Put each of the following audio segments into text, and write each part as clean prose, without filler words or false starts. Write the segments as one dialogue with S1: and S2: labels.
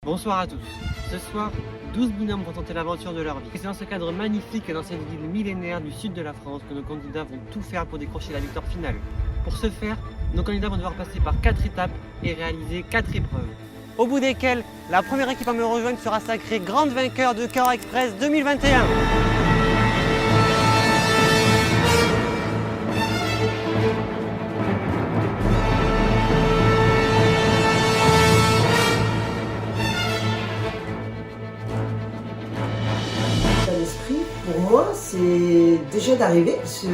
S1: Bonsoir à tous. Ce soir, 12 binômes vont tenter l'aventure de leur vie. Et c'est dans ce cadre magnifique et dans cette ville millénaire du sud de la France que nos candidats vont tout faire pour décrocher la victoire finale. Pour ce faire, nos candidats vont devoir passer par 4 étapes et réaliser 4 épreuves. Au bout desquelles, la première équipe à me rejoindre sera sacrée grande vainqueur de Cahors Express 2021.
S2: Pour moi, c'est déjà d'arriver. Je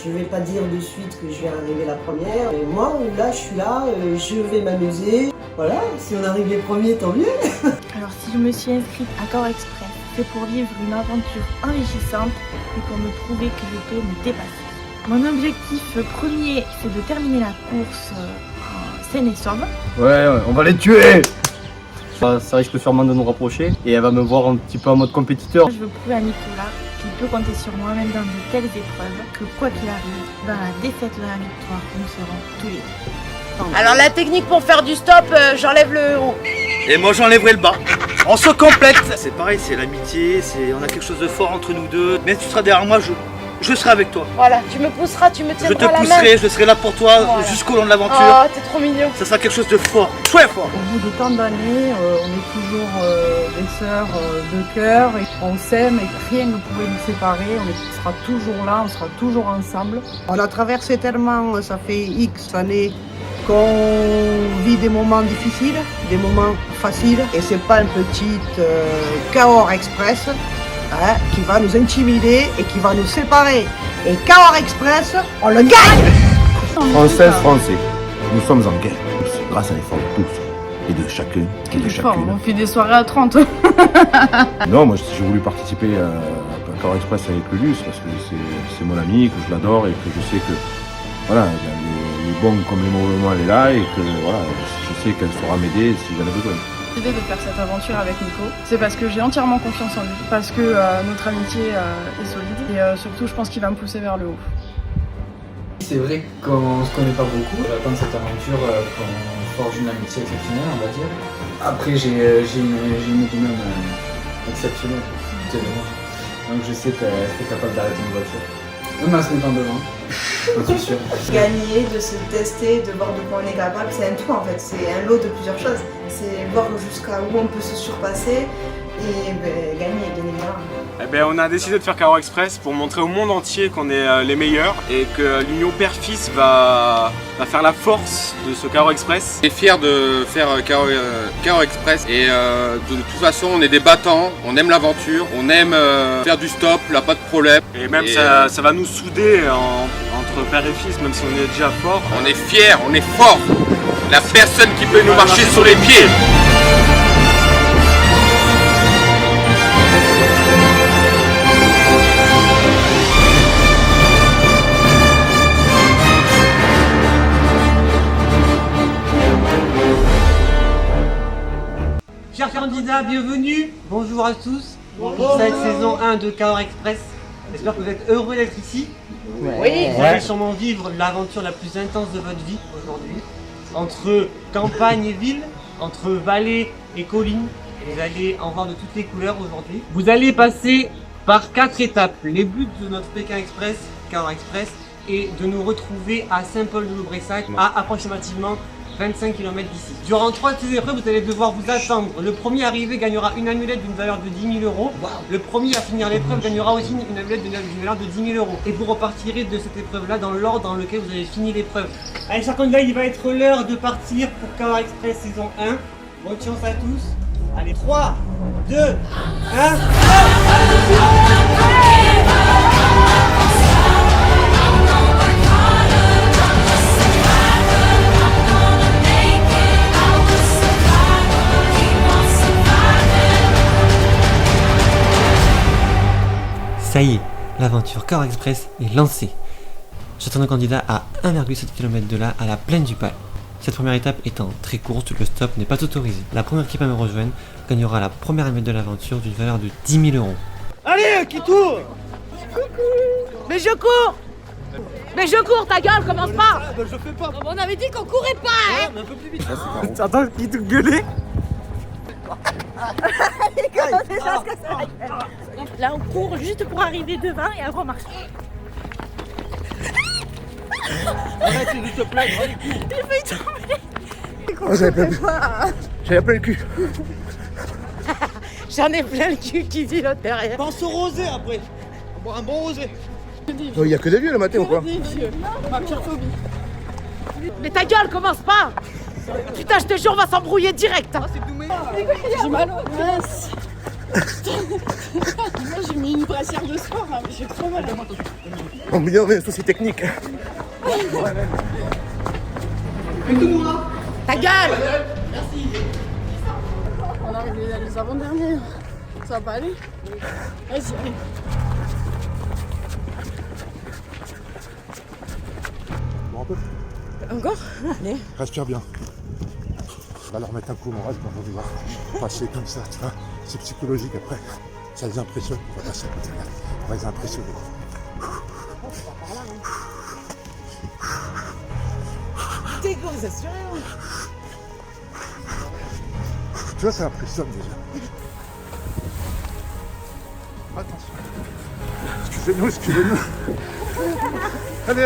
S2: ne vais pas dire de suite que je vais arriver la première. Mais moi, là, je suis là, je vais m'amuser. Voilà, si on arrive les premiers, tant mieux.
S3: Alors, si je me suis inscrite à Cahors Express, c'est pour vivre une aventure enrichissante et pour me prouver que je peux me dépasser. Mon objectif premier, c'est de terminer la course en saine et sauve.
S4: Ouais, on va les tuer. Ça risque sûrement de nous rapprocher et elle va me voir un petit peu en mode compétiteur.
S3: Je veux prouver à Nicolas qu'il peut compter sur moi même dans de telles épreuves, que quoi qu'il arrive, dans la défaite ou la victoire, nous serons tous les deux.
S5: Alors la technique pour faire du stop, j'enlève le haut.
S6: Et moi j'enlèverai le bas. On se complète. C'est pareil, c'est l'amitié, on a quelque chose de fort entre nous deux. Même si tu seras derrière moi, je serai avec toi.
S5: Voilà, tu me pousseras, tu me
S6: Je
S5: tiendras
S6: te
S5: la main.
S6: pousserai, je serai là pour toi
S5: Voilà.
S6: jusqu'au long de l'aventure.
S5: Oh, t'es trop mignon.
S6: Ça sera quelque chose de fort, très fort.
S7: Au bout de tant d'années, on est toujours des sœurs de cœur et on s'aime et rien ne pouvait nous séparer. On sera toujours là, on sera toujours ensemble. On a traversé tellement, ça fait X années qu'on vit des moments difficiles, des moments faciles. Et c'est pas une petite Cahors Express qui va nous intimider et qui va nous séparer. Et Cahors Express, on le gagne!
S8: Françaises, Français, nous sommes en guerre, tous, grâce à l'effort de tous, et de chacun, et de chacune.
S7: On fait des soirées à 30.
S8: Non, moi j'ai voulu participer à Cahors Express avec Lulus, parce que c'est mon ami, que je l'adore, et que je sais que, voilà, les bons comme les mauvais moments, elle est là, et que, voilà, je sais qu'elle saura m'aider si j'en ai besoin.
S7: L'idée de faire cette aventure avec Nico, c'est parce que j'ai entièrement confiance en lui, parce que notre amitié est solide et surtout je pense qu'il va me pousser vers le haut.
S9: C'est vrai qu'on se connaît pas beaucoup. J'attends cette aventure qu'on forge une amitié exceptionnelle, on va dire. Après j'ai une binôme exceptionnelle, c'est de moi. Donc je sais qu'elle est capable d'arrêter une voiture. Même en se mettant devant, j'en suis sûr.
S10: Gagner, de se tester, de voir de quoi on est capable, c'est un tout en fait, c'est un lot de plusieurs choses. C'est voir jusqu'à où on peut se surpasser et gagner, bien évidemment.
S11: On a décidé de faire Cahors Express pour montrer au monde entier qu'on est les meilleurs et que l'union père-fils va faire la force de ce Cahors Express.
S12: On est fiers de faire Cahors Express et de toute façon on est des battants, on aime l'aventure, on aime faire du stop, là pas de problème.
S11: Et même ça va nous souder entre père et fils, même si on est déjà fort.
S12: On est fiers, on est forts. La personne qui peut nous marcher sur les pieds.
S1: Chers candidats, bienvenue. Bonjour à tous. Bonjour. Cette saison 1 de Cahors Express. J'espère que vous êtes heureux d'être ici.
S5: Oui.
S1: Vous allez sûrement vivre l'aventure la plus intense de votre vie aujourd'hui. Entre campagne et ville, entre vallées et collines. Vous allez en voir de toutes les couleurs aujourd'hui. Vous allez passer par 4 étapes. Les buts de notre Pékin Express, Cahors Express, est de nous retrouver à Saint-Paul-de-Loubressac, à approximativement 25 km d'ici. Durant 3 de ces épreuves, vous allez devoir vous attendre. Le premier arrivé gagnera une amulette d'une valeur de 10 000 €. Le premier à finir l'épreuve gagnera aussi une amulette d'une valeur de 10 000 €. Et vous repartirez de cette épreuve-là dans l'ordre dans lequel vous avez fini l'épreuve. Allez, chers candidats, il va être l'heure de partir pour Cahors Express saison 1. Bonne chance à tous. Allez, 3, 2, 1. Ça y est, l'aventure Cahors Express est lancée. J'attends nos candidats à 1,7 km de là, à la plaine du Pal. Cette première étape étant très courte, le stop n'est pas autorisé. La première équipe à me rejoindre gagnera la première amulette de l'aventure d'une valeur de 10 000 €.
S6: Allez, qui tourne?
S5: Mais je cours. Mais je cours, ta gueule, commence pas.
S6: Je fais pas.
S5: On avait dit qu'on courait pas, hein.
S6: Un peu plus vite.
S4: Attends, qui te gueulait?
S3: Là, on court juste pour arriver devant et après on marche.
S6: Arrête, s'il te plaît,
S3: J'ai failli tomber.
S6: Oh, j'avais plein le cul.
S5: J'en ai plein le cul qui dit l'autre derrière.
S6: Pense au rosé après. On boit un bon rosé.
S8: Il y a que des vieux le matin ou quoi?
S5: Ma pire phobie. Mais ta gueule, commence pas. Putain, je te jure, on va s'embrouiller direct. Hein.
S7: J'ai mal au mince. Moi j'ai mis une brassière de sport, hein, mais j'ai trop mal.
S8: On me dit, on est souci technique.
S5: Ta gueule.
S7: On arrive les avant-derniers. Ça va pas aller. Vas-y, allez.
S8: Bon, un peu.
S7: Encore? Allez.
S8: Respire bien. On va leur mettre un coup au moral quand on va passer comme ça, tu vois. C'est psychologique après. Ça les impressionne. On va passer à côté. On va les impressionner.
S5: T'es con, c'est sûr.
S8: Tu vois, ça impressionne déjà. Attention. Excusez-nous. Allez.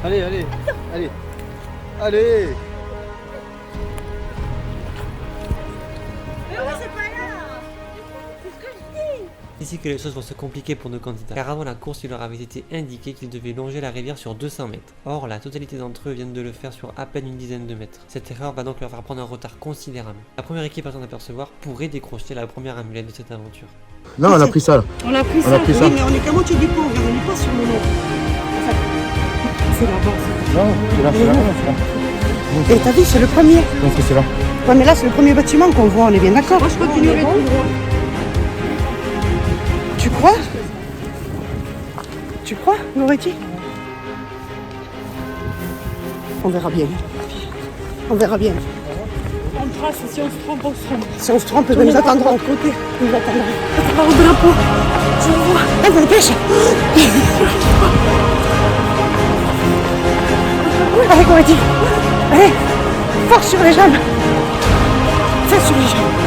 S8: Allez, oh,
S6: Allez.
S3: Mais oui, c'est pas là. C'est ce que je dis.
S1: Ici que les choses vont se compliquer pour nos candidats, car avant la course, il leur avait été indiqué qu'ils devaient longer la rivière sur 200 mètres. Or, la totalité d'entre eux viennent de le faire sur à peine une dizaine de mètres. Cette erreur va donc leur faire prendre un retard considérable. La première équipe à s'en apercevoir pourrait décrocher la première amulette de cette aventure.
S8: non, on a pris ça là.
S2: On a pris ça, oui, mais on est qu'à moitié du pont, on n'est pas sur le nom. C'est là-bas.
S8: Non, c'est là.
S2: Et t'as vu, c'est le premier.
S8: Donc c'est là.
S2: Ouais, mais là, c'est le premier bâtiment qu'on voit, on est bien d'accord. Moi, je continuerai tout droit. Tu crois? Tu crois, Loretti? On verra bien. On verra bien.
S7: On trace, si on se trompe, on se trompe.
S2: Si on se trompe, ils nous attendront au côté. Ils nous attendront. On va au drapeau. Tu vois? Allez, dépêche. Allez, Loretti. Allez, force sur les jambes. Fais sur les jambes.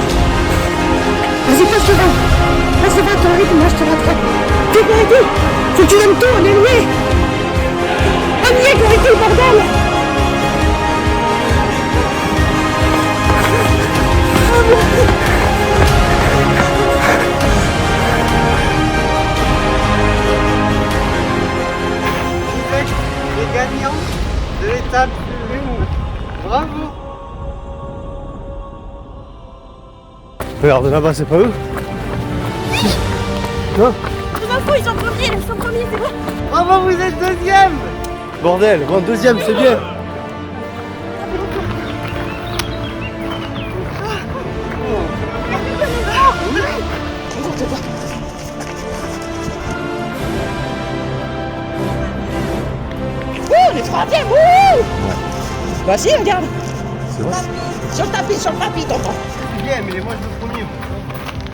S2: Vas-y, passe devant. Passe devant ton rythme, moi je te rattrape. T'es Loretti. Faut que tu donnes tout, on est liés. On y est, Loretti, bordel.
S1: Les gagnants de l'étape 1. Bravo.
S8: Regarde là-bas, c'est pas eux? Non.
S3: Je m'en fous, ils sont premiers, c'est bon.
S1: Bravo, vous êtes deuxième.
S8: Bordel, bon, deuxième, c'est bien.
S5: Les troisièmes, wouh! Vas-y, regarde.
S8: C'est vrai.
S5: Sur le tapis, tonton.
S1: Bien, mais moi je veux premier.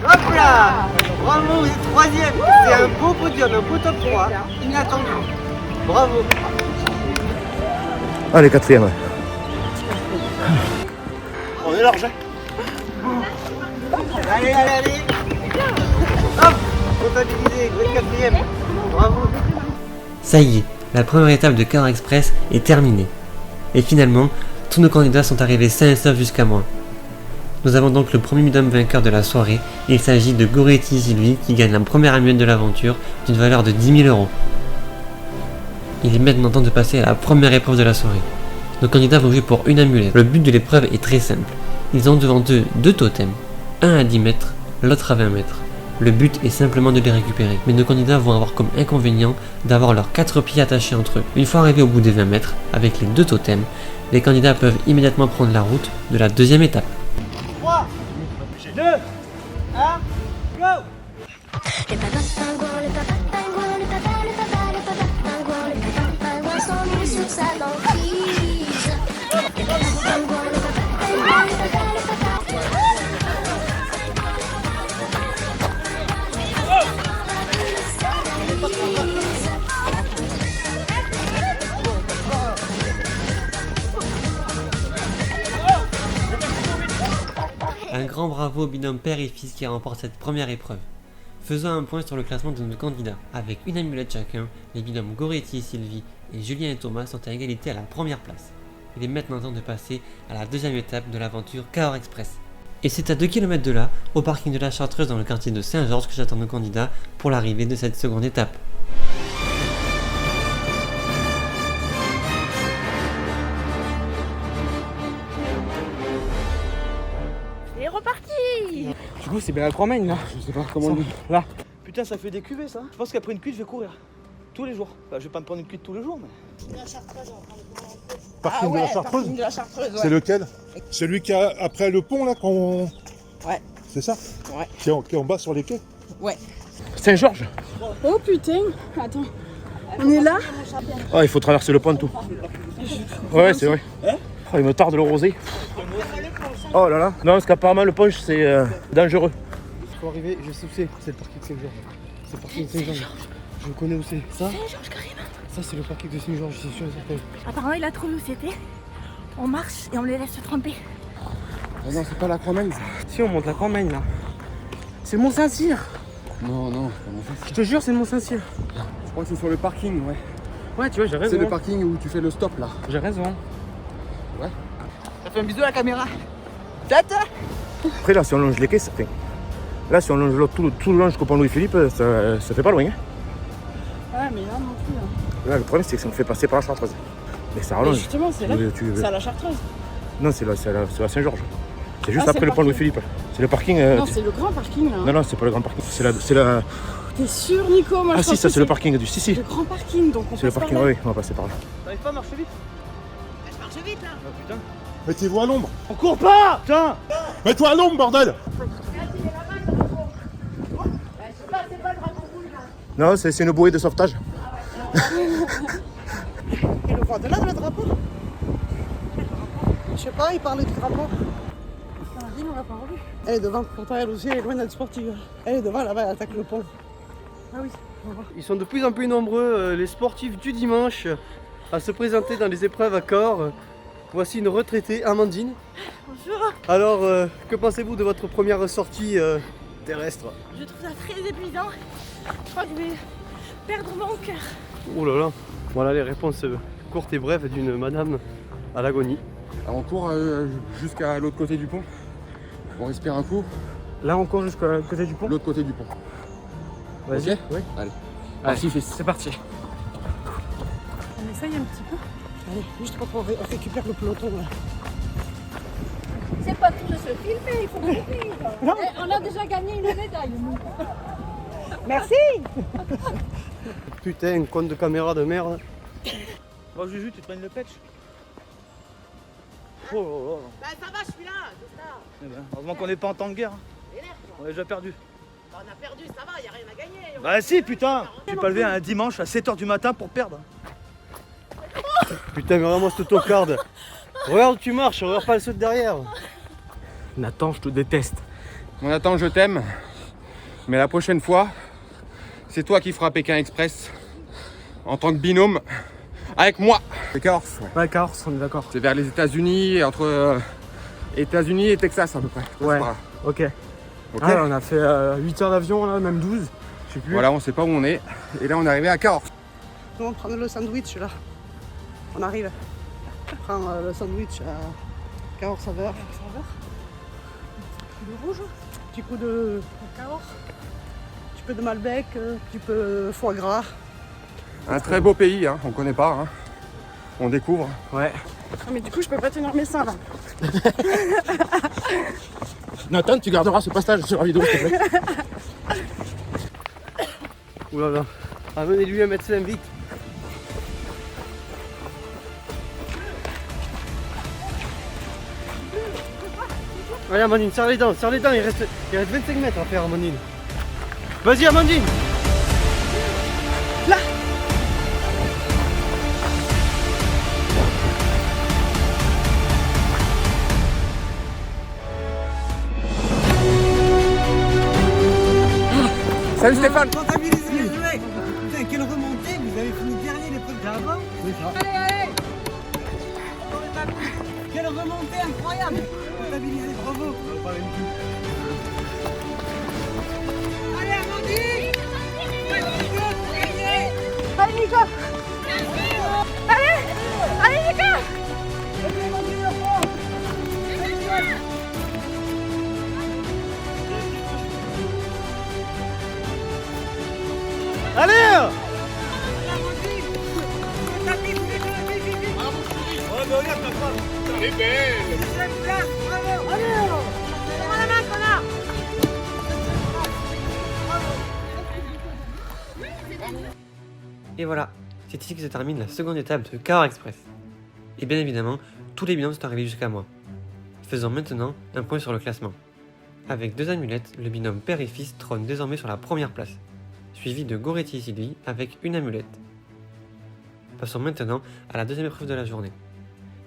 S1: Hop là. Bravo, vous êtes troisième. C'est un beau podium, un beau top 3. Inattendu. Bravo.
S8: Allez, quatrième. Ouais.
S6: On est large.
S1: Allez. Hop, comptabilisé, vous êtes quatrième. Bravo. Ça y est, la première étape de Cahors Express est terminée. Et finalement, tous nos candidats sont arrivés sains et saufs jusqu'à moi. Nous avons donc le premier médium vainqueur de la soirée. Il s'agit de Goretti Sylvie qui gagne la première amulette de l'aventure d'une valeur de 10 000 €. Il est maintenant temps de passer à la première épreuve de la soirée. Nos candidats vont jouer pour une amulette. Le but de l'épreuve est très simple. Ils ont devant eux deux totems, un à 10 mètres, l'autre à 20 mètres. Le but est simplement de les récupérer, mais nos candidats vont avoir comme inconvénient d'avoir leurs 4 pieds attachés entre eux. Une fois arrivés au bout des 20 mètres, avec les deux totems, les candidats peuvent immédiatement prendre la route de la deuxième étape. 3, 2, 1, go!
S13: Les papas pingouins, les papas pingouins, les papas pingouins, les papas pingouins sont nus sur sa banquise. Les papas pingouins, les papas pingouins, les papas
S1: grand bravo au binôme père et fils qui remporte cette première épreuve. Faisons un point sur le classement de nos candidats. Avec une amulette chacun, les binômes Goretti et Sylvie et Julien et Thomas sont à égalité à la première place. Il est maintenant temps de passer à la deuxième étape de l'aventure Cahors Express. Et c'est à 2 km de là, au parking de la Chartreuse dans le quartier de Saint-Georges que j'attends nos candidats pour l'arrivée de cette seconde étape.
S5: Et reparti.
S14: Du coup, c'est bien la 3 main là. Je sais pas comment on dit. Là.
S6: Putain, ça fait des cuvées ça. Je pense qu'après une cuite, je vais courir. Tous les jours. Enfin, je vais pas me prendre une cuite tous les jours, mais.
S10: La Chartreuse, on prend le
S14: Parking de la Chartreuse.
S10: parking de la Chartreuse, ouais.
S8: C'est lequel? Celui qui a après le pont là qu'on.
S10: Ouais.
S8: C'est ça?
S10: Ouais.
S8: Qui est en bas sur les quais?
S10: Ouais.
S14: Saint-Georges.
S5: Oh putain. Attends. On est là.
S14: Oh, il faut traverser le pont tout. Ouais, c'est vrai. Oh, il me tarde le rosé. Oh là là. Non, parce qu'apparemment le punch c'est dangereux. Il faut arriver, je sais où c'est. C'est le parking de Saint-Georges. C'est le parking de Saint-Georges. Je connais où c'est. Ça,
S3: Saint-Georges carrément.
S14: ça c'est le parking de Saint-Georges, c'est sûr et certain.
S3: Apparemment, il a trouvé où c'était. On marche et on les laisse se tromper.
S14: Ah non, c'est pas la Croix-Magne. Si, on monte la Croix-Magne là. C'est le Mont-Saint-Cyr. Non, non, c'est pas Mont-Saint-Cyr. Je te jure, c'est le Mont-Saint-Cyr.
S9: Je crois que c'est sur le parking, ouais.
S14: Ouais, tu vois, j'ai raison.
S9: C'est le parking où tu fais le stop là.
S14: J'ai raison.
S9: Ouais.
S5: Ça fait un bisou à la caméra.
S8: Après là, si on longe les quais, ça fait. Là, si on longe tout le long jusqu'au pont Louis-Philippe, ça fait pas loin. Hein.
S5: Ouais, mais là non plus. Hein.
S8: Là, le problème, c'est que ça me fait passer par la Chartreuse. Mais ça rallonge.
S5: Mais justement, c'est là. C'est à la Chartreuse.
S8: Non, c'est à Saint-Georges. C'est juste
S5: Ah,
S8: après
S5: c'est
S8: le
S5: le
S8: pont Louis-Philippe. C'est le parking.
S5: Non, c'est le grand parking là.
S8: Non, non, c'est pas le grand parking. C'est la.
S5: T'es sûr, Nico? Moi,
S8: Ah,
S5: je
S8: si,
S5: pense
S8: ça,
S5: que
S8: c'est le parking du. Si.
S5: le grand parking, donc on
S8: C'est le
S5: passe par
S8: parking,
S5: là.
S8: oui, on va passer par là.
S6: T'arrives pas à marcher vite?
S5: Je marche vite là.
S6: Ah putain.
S8: Mettez-vous à l'ombre.
S6: On court pas! Putain!
S8: Mets-toi à l'ombre, bordel. Non, c'est une bouée de sauvetage.
S2: Et le voit de là, le drapeau? Je sais pas, il parlait du drapeau.
S5: On l'a pas revu.
S2: Elle est devant, pourtant elle aussi, elle est loin d'être sportive. Elle est devant, là-bas, elle attaque le pont.
S5: Ah oui, on va voir.
S14: Ils sont de plus en plus nombreux, les sportifs du dimanche, à se présenter dans les épreuves à Cahors. Voici une retraitée, Amandine.
S3: Bonjour.
S14: Alors, que pensez-vous de votre première sortie terrestre?
S3: Je trouve ça très épuisant. Je crois que je vais perdre mon cœur.
S14: Oh là là. Voilà les réponses courtes et brèves d'une madame à l'agonie.
S9: Alors on court jusqu'à l'autre côté du pont. On respire un coup.
S14: Là on court jusqu'à côté du pont?
S9: L'autre côté du pont.
S14: Vas-y.
S9: Ok.
S14: Oui.
S9: Allez.
S14: Allez, c'est parti.
S5: On essaye un petit peu.
S2: Allez, juste pour qu'on récupère le peloton, là.
S5: C'est pas tout de se filmer, il faut le vivre. On a déjà gagné une médaille. nous.
S2: Merci.
S14: Putain, compte de caméra de merde.
S6: Bon, Juju, tu te prends le patch? Oh là là.
S5: Bah ça va, je suis là, c'est ça.
S6: Eh ben, heureusement qu'on n'est pas en temps de guerre. Hein. On a déjà perdu.
S5: Bah, on a perdu, ça va, y a rien à gagner.
S6: Bah si, putain! Je suis pas levé un dimanche à 7h du matin pour perdre.
S14: Putain, mais vraiment cette autocarde. Regarde où tu marches, regarde pas le saut de derrière. Nathan, je te déteste.
S12: Bon, Nathan, je t'aime. Mais la prochaine fois, c'est toi qui feras Pékin Express en tant que binôme avec moi. C'est Cahors.
S14: Ouais, Cahors, on est d'accord.
S12: C'est vers les États-Unis, entre États-Unis et Texas à peu près.
S14: Ouais.
S12: Voilà.
S14: Ok.
S12: Ok.
S14: Ah, on a fait 8 heures d'avion, là, même 12. Je sais plus.
S12: Voilà, on sait pas où on est. Et là, on est arrivé à Cahors.
S2: Nous, on prend le sandwich, là. On arrive. On prend le sandwich à Cahors saveur.
S5: Le rouge,
S2: Petit coup de
S5: Cahors.
S2: petit peu de Malbec, petit peu foie gras.
S12: Un très beau pays, hein. On connaît pas. Hein. On découvre.
S14: Ouais.
S5: Ah, mais du coup, je peux pas tenir mes seins là.
S8: Nathan, tu garderas ce passage sur la vidéo, s'il te plaît.
S14: Ouh là là. Amenez-lui un médecin vite. Allez Amandine, serre les dents, il reste 25 mètres à faire Amandine. Vas-y Amandine.
S5: Là.
S12: Salut Stéphane.
S2: Comptabilisez les jouets. Putain, quelle remontée, vous avez fini dernier l'épreuve d'avant.
S5: Allez, allez.
S1: Quelle remontée incroyable. Stabilisé, bravo. Allez Amandine.
S5: Allez Nico. Allez. Allez Nico.
S1: Allez.
S12: Elle est belle.
S1: Et voilà, c'est ici que se termine la seconde étape de Cahors Express. Et bien évidemment, tous les binômes sont arrivés jusqu'à moi. Faisons maintenant un point sur le classement. Avec 2 amulettes, le binôme père et fils trône désormais sur la première place, suivi de Goretti et Sylvie avec 1 amulette. Passons maintenant à la deuxième épreuve de la journée.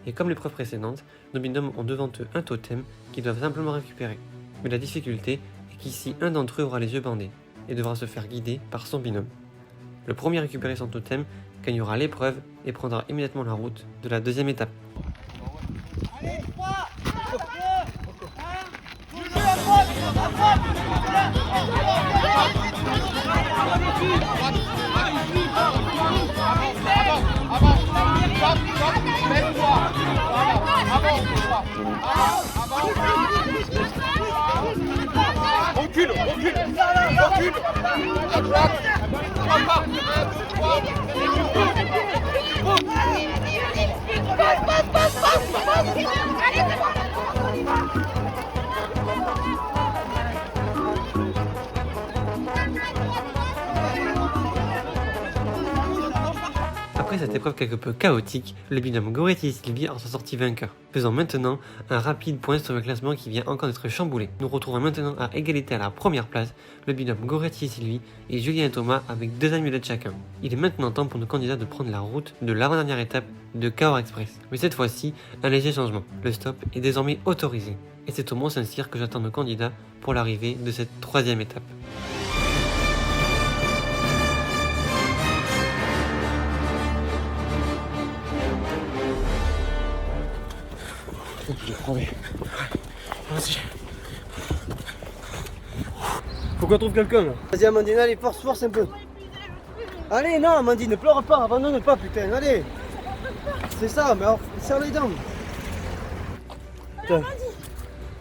S1: Et comme l'épreuve précédente, nos binômes ont devant eux un totem qu'ils doivent simplement récupérer. Mais la difficulté est qu'ici un d'entre eux aura les yeux bandés et devra se faire guider par son binôme. Le premier à récupérer son totem gagnera l'épreuve et prendra immédiatement la route de la deuxième étape.
S5: Allez, 3,
S12: Recule, recule, recule. À droite.
S1: Après cette épreuve quelque peu chaotique, le binôme Goretti et Sylvie en sont sortis vainqueurs. Faisons maintenant un rapide point sur le classement qui vient encore d'être chamboulé. Nous retrouvons maintenant à égalité à la première place le binôme Goretti et Sylvie et Julien et Thomas avec 2 amulettes chacun. Il est maintenant temps pour nos candidats de prendre la route de l'avant-dernière étape de Cahors Express. Mais cette fois-ci, un léger changement. Le stop est désormais autorisé. Et c'est au Mont-Saint-Cyr que j'attends nos candidats pour l'arrivée de cette 3e étape.
S14: J'ai crevé. Vas-y. Faut qu'on trouve quelqu'un là.
S2: Vas-y Amandine, allez, force un peu. Allez, non Amandine, ne pleure pas, abandonne pas putain, allez. C'est ça, mais alors, serre les dents.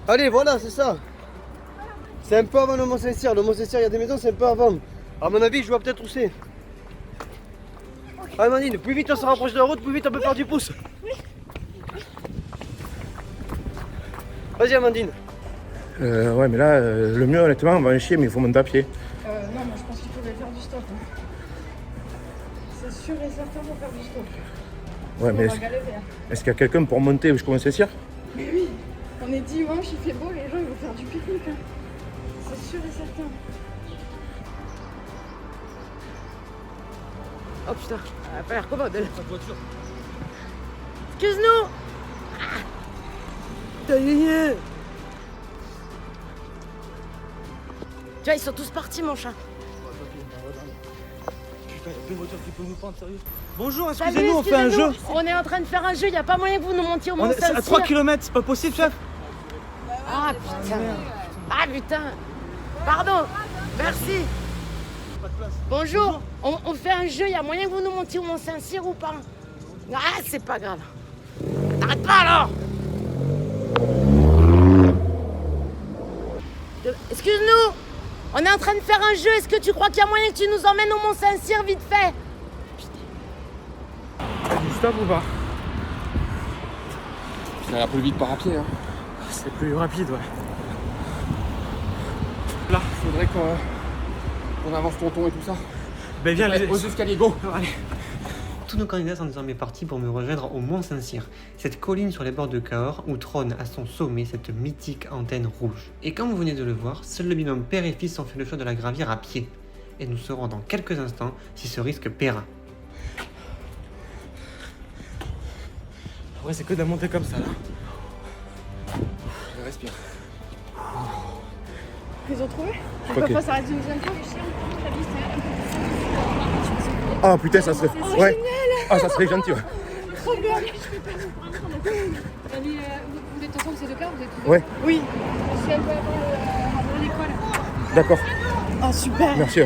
S2: Allez, voilà, c'est ça. C'est un peu avant le Mont-Saint-Cyr. Le Mont-Saint-Cyr, il y a des maisons, c'est un peu avant. À mon avis, je vois peut-être où c'est. Allez Amandine, plus vite on se rapproche de la route, plus vite on peut faire du pouce. Vas-y Amandine.
S14: Ouais, mais là, le mieux, honnêtement, on va en chier, mais il faut monter à pied.
S3: Non, moi je pense qu'il faudrait faire du stop. C'est sûr et certain pour faire du stop.
S14: Ouais, mais est-ce qu'il y a quelqu'un pour monter jusqu'au Mont-Saint-Cyr?
S3: Mais oui, on est dimanche, il fait beau, les gens ils vont faire du pique-nique. Hein. C'est sûr et certain.
S5: Oh putain, elle a pas l'air commode elle. Excuse-nous. Tu vois, ils sont tous partis, mon chat.
S1: Putain, il y a 2 voitures qui peuvent nous prendre, sérieux. Bonjour,
S5: Salut,
S1: excusez-nous, on fait un jeu.
S5: On est en train de faire un jeu, il n'y a pas moyen que vous nous montiez au
S1: On est
S5: Mont-Saint-Cyr.
S1: à 3 km, c'est pas possible, chef.
S5: Ah putain. Ah putain. Pardon. Merci. Bonjour. On fait un jeu, il y a moyen que vous nous montiez au Mont-Saint-Cyr ou pas? Ah, c'est pas grave. T'arrêtes pas alors. Excuse-nous. On est en train de faire un jeu. Est-ce que tu crois qu'il y a moyen que tu nous emmènes au Mont-Saint-Cyr vite fait?
S14: Du stop ou pas?
S12: Ça ira plus vite par à pied. Hein.
S14: C'est plus rapide, ouais. Là, faudrait qu'on avance tonton et tout ça.
S1: Ben viens,
S14: aux escaliers, go.
S1: Allez. Tous nos candidats sont désormais partis pour me rejoindre au Mont-Saint-Cyr, cette colline sur les bords de Cahors où trône à son sommet cette mythique antenne rouge. Et comme vous venez de le voir, seul le binôme père et fils ont fait le choix de la gravir à pied. Et nous saurons dans quelques instants si ce risque paiera.
S14: Ouais, c'est que de la monter comme ça, là. Respire.
S3: Ils ont trouvé?
S14: Je
S3: On
S14: crois
S3: peut pas
S14: que-
S3: s'arrêter une deuxième fois, je sais.
S14: Ah putain, ça serait.
S3: Oh,
S14: Ouais.
S3: génial.
S14: Ah, ça serait gentil, ouais.
S5: trop bien. Je peux pas vous prendre. Vous êtes ensemble ces deux cas, vous êtes tous
S14: Ouais.
S5: Oui. Je suis un peu avant l'école.
S14: D'accord.
S5: Oh super.
S14: Merci.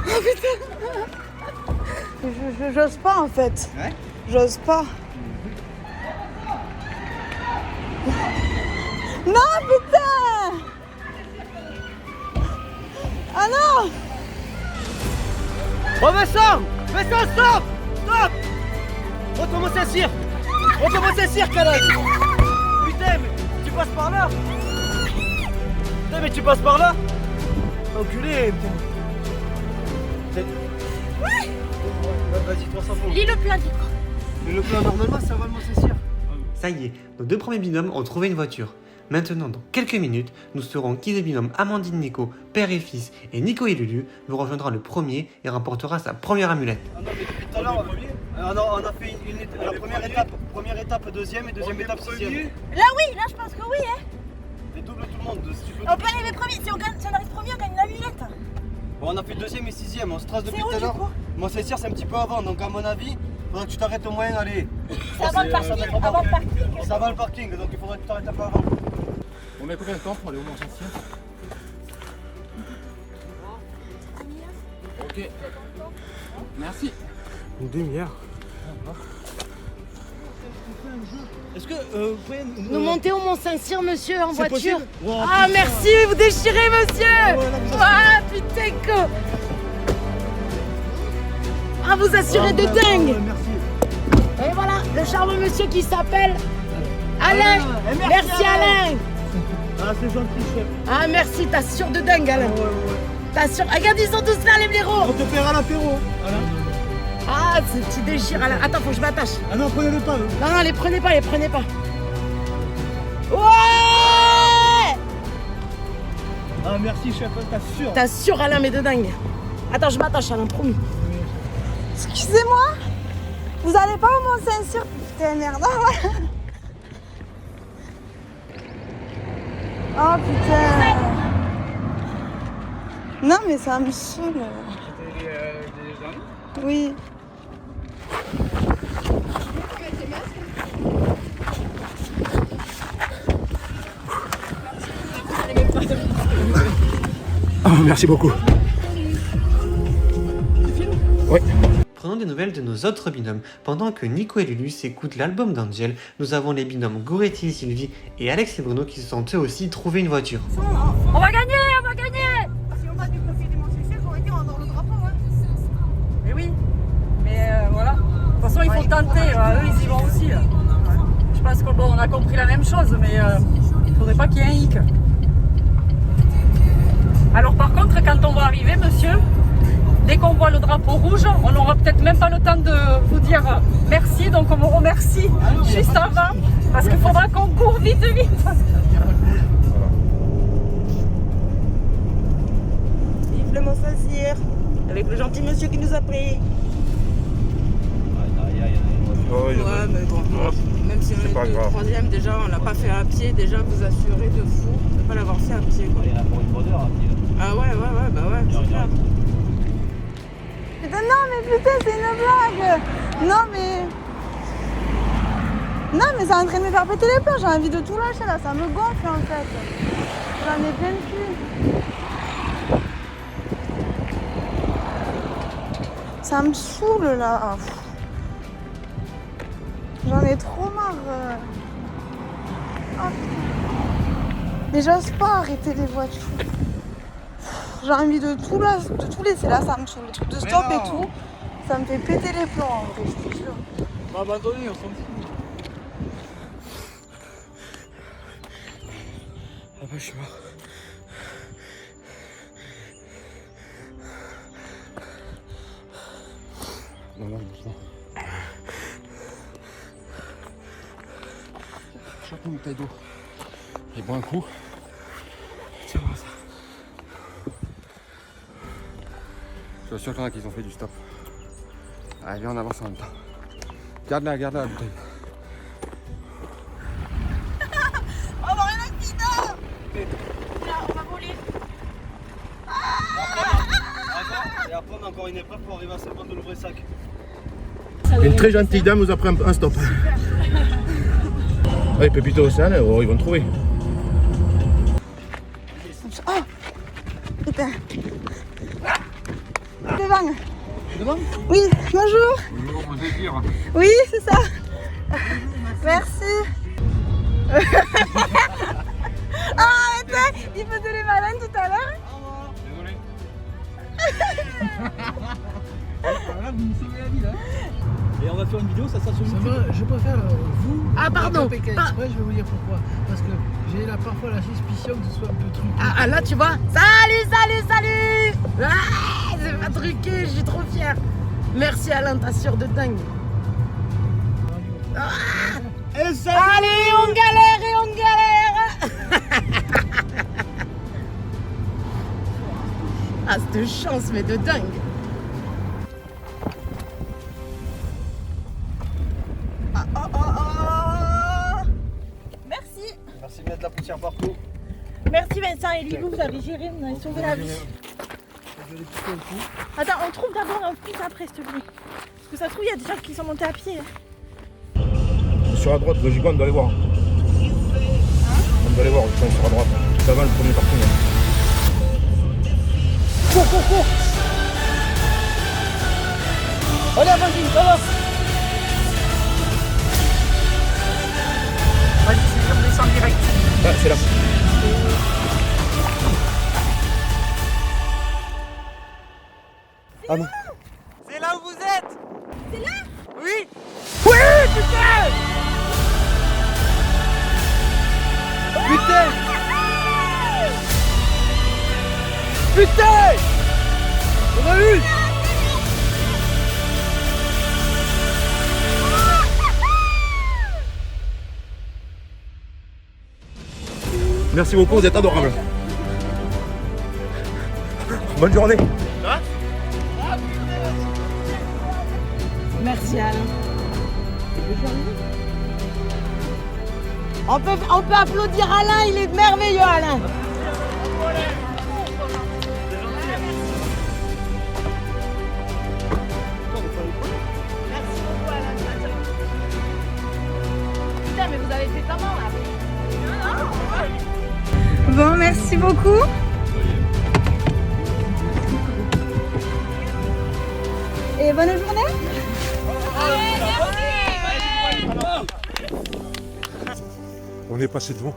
S5: Oh putain. J'ose pas en fait.
S6: Ouais.
S5: J'ose pas. Non putain. Ah non.
S6: Oh Vincent! Vincent, stop! Stop! Retourne-moi s'assire! Retourne-moi s'assire, canaille! Putain, mais tu passes par là! Putain, mais tu passes par là! Enculé! Putain. Vas-y, 300 points.
S5: Lis le plan du coup.
S6: Mais le plan normalement, ça va le s'assire.
S1: Ça y est, nos deux premiers binômes ont trouvé une voiture. Maintenant, dans quelques minutes, nous saurons qui des binômes Amandine Nico, père et fils, et Nico et Lulu nous rejoindra le premier et remportera sa première amulette.
S6: Ah non, mais depuis tout à l'heure, on a fait la première étape, deuxième et deuxième étape, sixième.
S3: Là oui, là je pense que oui hein.
S6: Et double tout le monde, si tu veux.
S3: On peut arriver premier, si on arrive premier on gagne une amulette.
S6: Bon, on a fait deuxième et sixième, on se trace depuis
S3: C'est où,
S6: tout à
S3: du
S6: l'heure.
S3: coup
S6: Moi, c'est sûr, c'est un petit peu avant, donc à mon avis, faudra que tu t'arrêtes au moyen, allez.
S3: C'est avant le parking, avant le parking.
S6: C'est avant le parking, donc il faudra que tu t'arrêtes un peu avant.
S12: On met combien de temps pour aller au Mont-Saint-Cyr? Ok. Merci.
S14: Une demi-heure.
S6: Est-ce que vous pouvez
S5: Nous monter au Mont-Saint-Cyr, monsieur, en
S6: C'est
S5: voiture.
S6: possible? Wow,
S5: Ah
S6: putain.
S5: merci, vous déchirez, monsieur. Ah putain que. Ah vous assurez de dingue.
S6: Merci.
S5: Et voilà, le charmant monsieur qui s'appelle Alain. Merci Alain.
S6: Ah, c'est gentil, chef.
S5: Ah merci, t'assures de dingue Alain. T'assures. Regarde, ils sont tous là les blaireaux.
S6: On te paiera l'apéro. Voilà.
S5: Ah, tu déchires Alain. Attends, faut que je m'attache.
S6: Ah non, prenez-le pas.
S5: Non, les prenez pas, les prenez pas. Ouais.
S6: Ah, merci, chef, t'assures.
S5: T'assures Alain, mais de dingue. Attends, je m'attache Alain, promis.
S3: Excusez-moi. Vous allez pas au Mont-Saint-Cyr? Putain merde. Oh putain. Non mais ça me saoule. Oui.
S14: Oh, merci beaucoup. Oui.
S1: Prenons des nouvelles de nos autres binômes. Pendant que Nico et Lulu s'écoutent l'album d'Angel, nous avons les binômes Goretti et Sylvie et Alex et Bruno qui se sont eux aussi trouvé une voiture.
S3: On va gagner, on va gagner.
S10: Si on bat du côté des Mont-Saint-Cyr, on va dire on va avoir le drapeau. Hein.
S7: Mais oui, mais voilà. De toute façon, il faut tenter. Eux, ils y vont aussi. Je pense qu'on on a compris la même chose, mais il ne faudrait pas qu'il y ait un hic. Alors par contre, quand on va arriver, monsieur, dès qu'on voit le drapeau rouge, on n'aura peut-être même pas le temps de vous dire merci, donc on vous remercie juste avant, parce qu'il faudra qu'on court vite, vite.
S3: Vive le Mont-Saint-Cyr. Avec le gentil monsieur qui nous a pris.
S10: Ouais, mais bon, même si on est au troisième, déjà on l'a pas fait à pied, déjà vous assurez de fou de ne pas l'avoir fait à pied. Quoi.
S6: Il y en a pour une bonne heure à pied.
S10: Ah ouais, bah ouais, c'est clair.
S3: Putain, non mais putain, c'est une blague. Non mais c'est en train de me faire péter les plombs, j'ai envie de tout lâcher là, ça me gonfle en fait. J'en ai plein le cul. Ça me saoule là. J'en ai trop marre. Oh, mais j'ose pas arrêter les voitures. J'ai envie de tout laisser là, ça me saoule. Les trucs de stop et tout, ça me fait péter les plombs en vrai, je te jure.
S6: On va abandonner, on s'en fout.
S14: Ah bah je suis mort. Non, doucement. Chope une bouteille d'eau. Et bois un coup. Tiens-moi ça. Je suis sûr qu'il y en a qui ont fait du stop. Allez, viens, on avance en même temps. Garde-la la bouteille.
S3: On va rien avec Pita. Là, on va voler.
S6: Et après, on a encore une épreuve pour arriver à 50 de l'ouvre-sac.
S14: Une très gentille dame nous a pris un stop. Ouais, Pépito Océane, ils vont trouver.
S10: Oh putain. Devant.
S6: Devant?
S10: Oui, bonjour.
S12: Bonjour, mon désir.
S10: Oui, c'est ça. Merci. Ah, arrêtez, il faisait les malins tout à l'heure.
S12: Désolé.
S6: Vous me sauvez la vie là. Et on va faire une vidéo, ça sera sur YouTube.
S15: Je préfère vous.
S5: Ah, pardon.
S15: Pékin Express, je vais vous dire pourquoi. Parce que j'ai là parfois la suspicion que ce soit un peu truqué.
S5: Ah, là, tu vois. Salut, salut, salut. Ah, c'est pas truqué, je suis trop fière. Merci Alain, t'assures de dingue. Ah, allez, on galère et on galère. Ah, cette chance, mais de dingue. Ah, oh, oh, oh. Merci.
S6: Merci de mettre la poussière partout.
S3: Merci Vincent et Lilou, vous avez géré, vous avez sauvé la vie. Attends, on trouve d'abord un plus après, s'il te plaît. Parce que ça se trouve, il y a des gens qui sont montés à pied.
S14: Sur la droite, logiquement, on doit aller voir. On doit aller voir, je pense, sur la droite. Tout avant le premier parking.
S6: Cours, cours, cours. Allez, vas-y, ça va.
S7: Vas-y, c'est on descend direct.
S14: Ah, c'est là.
S6: Ah non.
S1: C'est là où vous êtes.
S10: C'est là?
S1: Oui.
S6: Oui, putain. Putain. Putain. On a eu.
S14: Merci beaucoup, vous êtes adorables. Bonne journée.
S5: Merci Alain. On peut applaudir Alain, il est merveilleux Alain. Merci beaucoup Alain. Putain mais vous avez fait comment là?
S10: Bon, merci beaucoup. Et bonne journée.
S8: On est passé devant.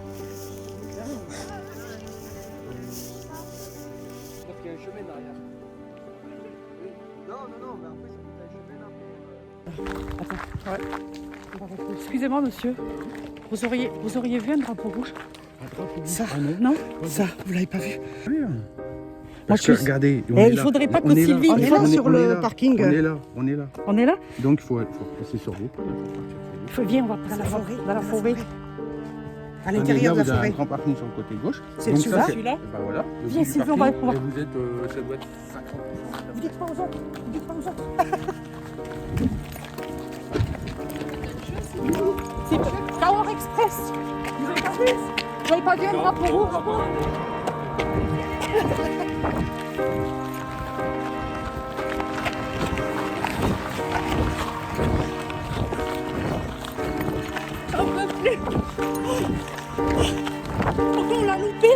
S6: Parce qu'il y a un chemin derrière. Non, mais après, c'est un chemin là.
S7: Excusez-moi, monsieur. Vous auriez vu un drapeau rouge?
S15: Ça,
S7: Non?
S15: ça, vous l'avez pas vu?
S14: Parce que regardez,
S7: Il faudrait pas que Sylvie.
S15: On est là sur le parking.
S14: On est là, on est là.
S7: On est là?
S14: Donc il faut passer sur vous.
S7: Viens, on va dans la forêt. Dans la forêt.
S15: À l'intérieur de la
S14: Vous avez
S15: forêt.
S14: un grand parking sur le côté gauche.
S15: C'est
S14: Donc
S15: celui-là.
S14: ça,
S7: Celui-là.
S14: et ben voilà. Le
S7: Viens,
S14: bout du
S7: Sylvie, on va
S14: parking,
S7: pouvoir.
S14: et vous êtes, ça doit être 50%.
S7: Vous dites pas aux autres. Vous dites pas aux autres. C'est Tower Express. Vous avez pas vu? Vous avez pas vu un drapeau rouge? J'en peux plus. Pourquoi on l'a loupé?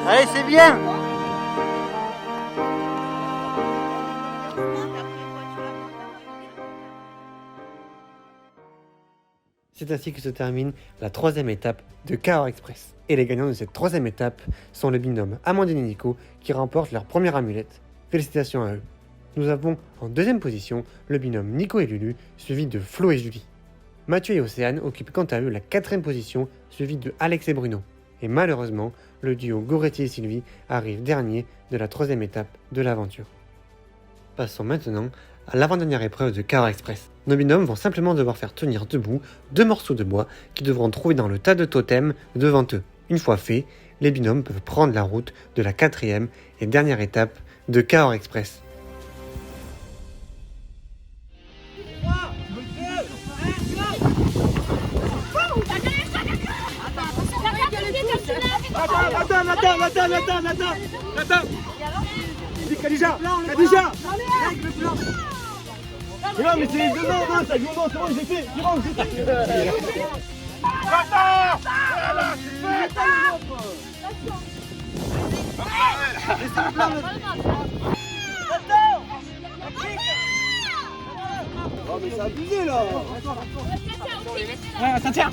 S6: Allez, c'est bien.
S1: C'est ainsi que se termine la troisième étape de Cahors Express. Et les gagnants de cette troisième étape sont le binôme Amandine et Nico qui remportent leur première amulette. Félicitations à eux. Nous avons en deuxième position le binôme Nico et Lulu, suivi de Flo et Julie. Mathieu et Océane occupent quant à eux la quatrième position, suivi de Alex et Bruno. Et malheureusement, le duo Goretti et Sylvie arrive dernier de la troisième étape de l'aventure. Passons maintenant à l'avant-dernière épreuve de Cahors Express. Nos binômes vont simplement devoir faire tenir debout 2 morceaux de bois qu'ils devront trouver dans le tas de totems devant eux. Une fois fait, les binômes peuvent prendre la route de la quatrième et dernière étape de Cahors Express.
S6: 3, Nathan. Dis Khadija. Mais non, mais c'est les deux ans, ça joue non, c'est bon, j'ai fait. Oh mais c'est abusé là.
S1: Ouais, ça tient.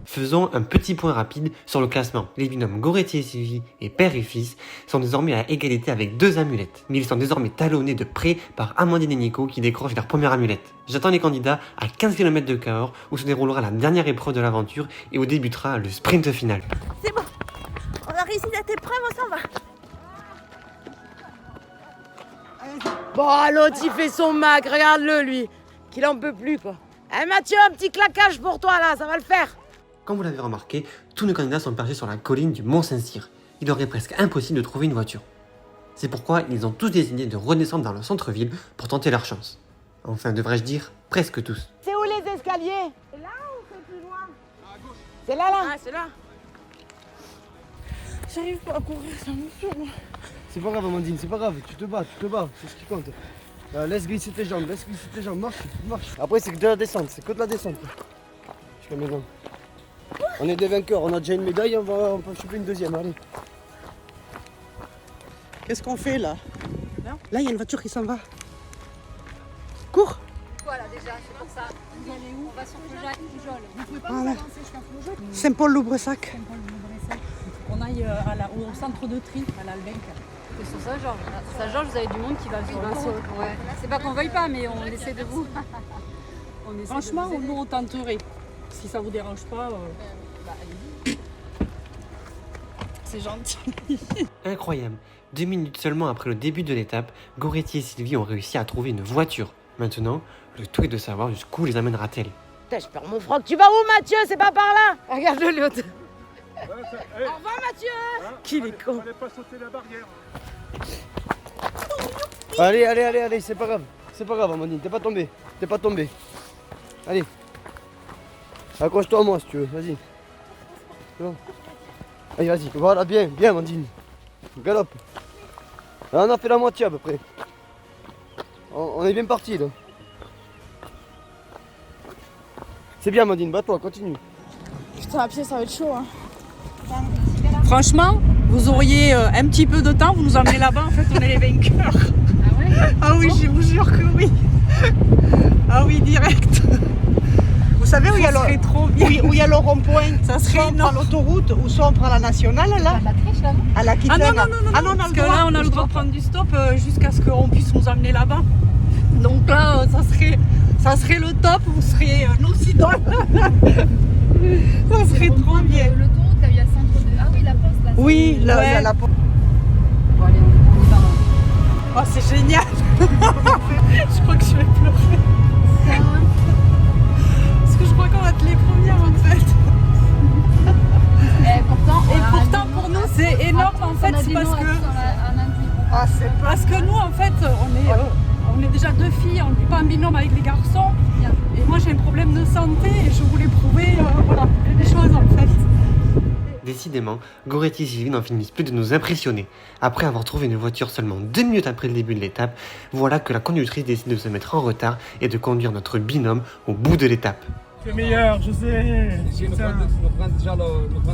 S1: Faisons un petit point rapide sur le classement. Les binômes Goretti et Sylvie et père et fils sont désormais à égalité avec 2 amulettes. Mais ils sont désormais talonnés de près par Amandine et Nico qui décrochent leur première amulette. J'attends les candidats à 15 km de Cahors où se déroulera la dernière épreuve de l'aventure et où débutera le sprint final.
S3: C'est bon, on a réussi cette épreuve, on s'en va.
S5: Bon, l'autre il fait son mac, regarde-le lui, qu'il en peut plus quoi. Eh Mathieu, un petit claquage pour toi là, ça va le faire.
S1: Comme vous l'avez remarqué, tous nos candidats sont perchés sur la colline du Mont-Saint-Cyr. Il aurait presque impossible de trouver une voiture. C'est pourquoi ils ont tous décidé de redescendre dans le centre-ville pour tenter leur chance. Enfin, devrais-je dire, presque tous.
S5: C'est où les escaliers? C'est là ou c'est plus loin? À gauche. C'est là là? Ah, c'est là.
S3: J'arrive pas à courir, ça me saoule.
S6: C'est pas grave Amandine, c'est pas grave, tu te bats, c'est ce qui compte. Laisse glisser tes jambes, marche. Après c'est que de la descente, c'est que de la descente. Jusqu'à maintenant. On est des vainqueurs, on a déjà une médaille, on peut choper une deuxième, allez. Qu'est-ce qu'on fait là? Là il y a une voiture qui s'en va. Cours!
S16: Voilà déjà, c'est pour ça. Vous allez où? On va sur Pujol. Vous pouvez pas
S6: Voilà.
S16: nous avancer jusqu'à Pujol?
S6: Saint-Paul-Loubressac.
S16: On aille au centre de tri, à l'Albenc. Et sur Saint-Georges. Saint-Georges, vous avez du monde qui va sur l'autoroute. Ouais. C'est pas qu'on veuille pas, mais on essaie de vous.
S17: Franchement, nous on tenterait. Si ça vous dérange pas. C'est gentil.
S1: Incroyable. 2 minutes seulement après le début de l'étape, Goretti et Sylvie ont réussi à trouver une voiture. Maintenant, le tout est de savoir jusqu'où les amènera-t-elle.
S5: Putain, je perds mon froc. Tu vas où Mathieu? C'est pas par là. Regarde-le l'autre. Au revoir Mathieu.
S6: Qu'il est con. Fallait pas sauter la barrière. Allez, c'est pas grave Amandine, t'es pas tombé. Allez. Accroche-toi à moi si tu veux, vas-y. C'est bon. Allez, vas-y, voilà, bien Amandine. Galope. Là, on a fait la moitié à peu près. On est bien parti là. C'est bien Amandine, bats-toi, continue.
S3: Putain, à pied, ça va être chaud. Hein.
S17: Franchement, vous auriez un petit peu de temps, vous nous emmenez là-bas, en fait on est les vainqueurs.
S16: Ah ouais?
S17: Ah oui, je vous jure que oui. Ah oui, direct.
S7: Vous savez où il y a
S17: Ça serait trop bien.
S7: où il y a le rond-point?
S17: Ça serait
S7: soit on prend
S17: énorme.
S7: l'autoroute ou soit on prend la nationale là.
S16: La triche là, non?
S7: À la
S17: Ah
S7: Quitaine.
S17: non, parce que là on a le droit de prendre du stop jusqu'à ce qu'on puisse nous emmener là-bas. Donc là, ça serait le top, vous seriez nos idoles. Ça serait trop bien.
S16: L'autoroute, là, il y a le centre de... Ah oui, la poste là.
S7: Oui, là, il y a
S17: Ouais.
S7: la
S16: Bon allez, on y va.
S17: Oh, c'est génial. Je crois que je vais pleurer. Parce que je crois qu'on va être les premières en fait.
S16: Et
S17: pourtant pour nous c'est énorme en fait, c'est parce que parce que nous en fait on est déjà 2 filles, on n'est pas en binôme avec les garçons. Et moi j'ai un problème de santé et je voulais prouver les choses en fait.
S1: Décidément, Goretti et Sylvie n'en finissent plus de nous impressionner. Après avoir trouvé une voiture seulement 2 minutes après le début de l'étape, voilà que la conductrice décide de se mettre en retard et de conduire notre binôme au bout de l'étape.
S6: Tu es meilleur, je sais.
S18: Si nous prenons déjà